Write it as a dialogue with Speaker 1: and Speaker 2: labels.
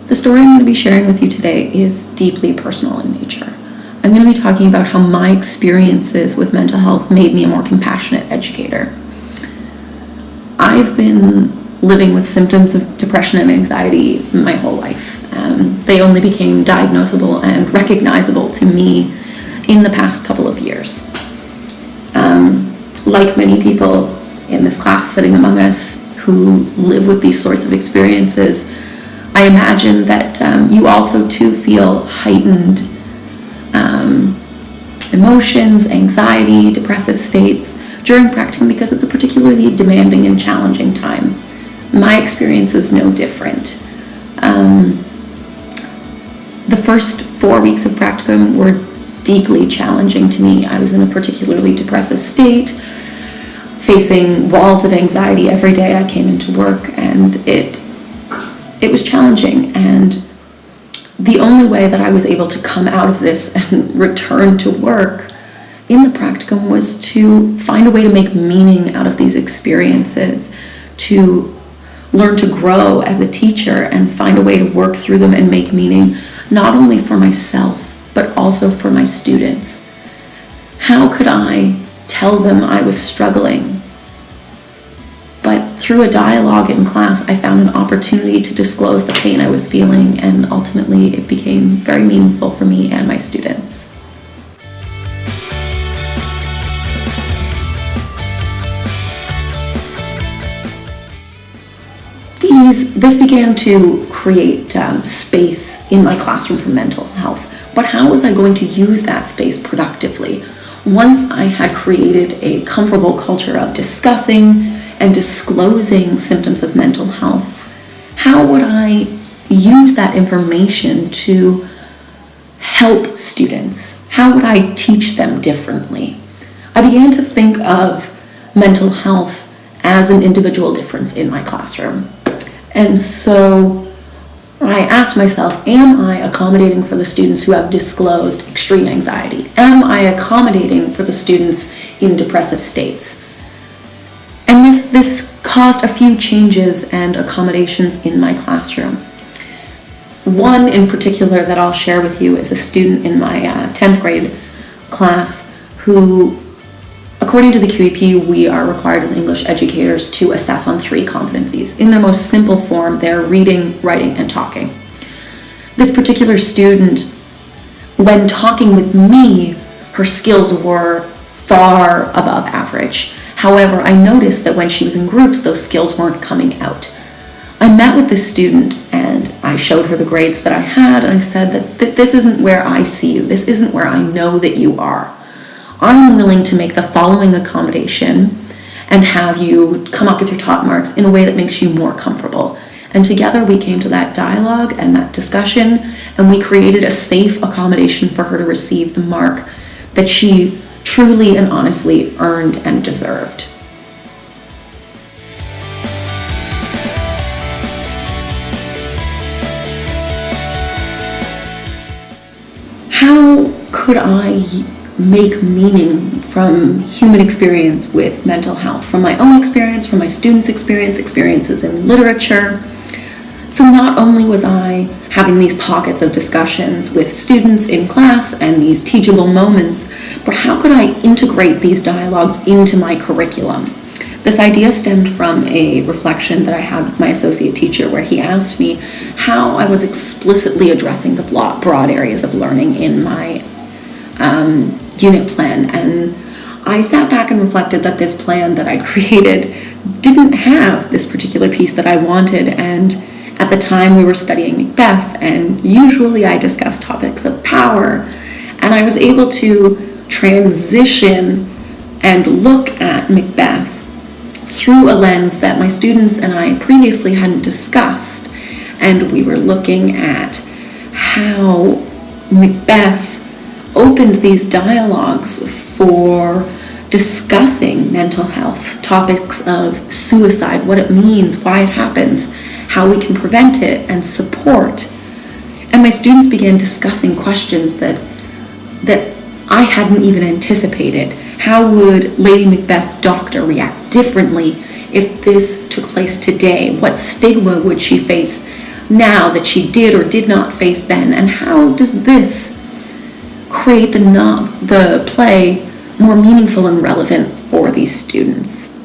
Speaker 1: The story I'm going to be sharing with you today is deeply personal in nature. I'm going to be talking about how my experiences with mental health made me a more compassionate educator. I've been living with symptoms of depression and anxiety my whole life. They only became diagnosable and recognizable to me in the past couple of years. Like many people in this class sitting among us who live with these sorts of experiences, I imagine that you also too feel heightened emotions, anxiety, depressive states during practicum because it's a particularly demanding and challenging time. My experience is no different. The first 4 weeks of practicum were deeply challenging to me. I was in a particularly depressive state, facing walls of anxiety every day I came into work, and it was challenging. And the only way that I was able to come out of this and return to work in the practicum was to find a way to make meaning out of these experiences, to learn to grow as a teacher and find a way to work through them and make meaning, not only for myself, but also for my students. How could I tell them I was struggling? But through a dialogue in class, I found an opportunity to disclose the pain I was feeling, and ultimately it became very meaningful for me and my students. This began to create space in my classroom for mental health. But how was I going to use that space productively? Once I had created a comfortable culture of discussing and disclosing symptoms of mental health, how would I use that information to help students? How would I teach them differently? I began to think of mental health as an individual difference in my classroom. And so I asked myself, am I accommodating for the students who have disclosed extreme anxiety? Am I accommodating for the students in depressive states? And this caused a few changes and accommodations in my classroom. One in particular that I'll share with you is a student in my 10th grade class who, according to the QEP, we are required as English educators to assess on 3 competencies. In their most simple form, they're reading, writing, and talking. This particular student, when talking with me, her skills were far above average. However, I noticed that when she was in groups, those skills weren't coming out. I met with this student and I showed her the grades that I had, and I said that this isn't where I see you. This isn't where I know that you are. I'm willing to make the following accommodation and have you come up with your top marks in a way that makes you more comfortable. And together we came to that dialogue and that discussion, and we created a safe accommodation for her to receive the mark that she truly and honestly earned and deserved. How could I make meaning from human experience with mental health, from my own experience, from my students' experiences in literature? So not only was I having these pockets of discussions with students in class and these teachable moments, but how could I integrate these dialogues into my curriculum? This idea stemmed from a reflection that I had with my associate teacher, where he asked me how I was explicitly addressing the broad areas of learning in my unit plan. And I sat back and reflected that this plan that I'd created didn't have this particular piece that I wanted. And at the time we were studying Macbeth, and usually I discussed topics of power, and I was able to transition and look at Macbeth through a lens that my students and I previously hadn't discussed. And we were looking at how Macbeth opened these dialogues for discussing mental health, topics of suicide, what it means, why it happens, how we can prevent it and support. And my students began discussing questions that I hadn't even anticipated. How would Lady Macbeth's doctor react differently if this took place today? What stigma would she face now that she did or did not face then? And how does this create the play more meaningful and relevant for these students?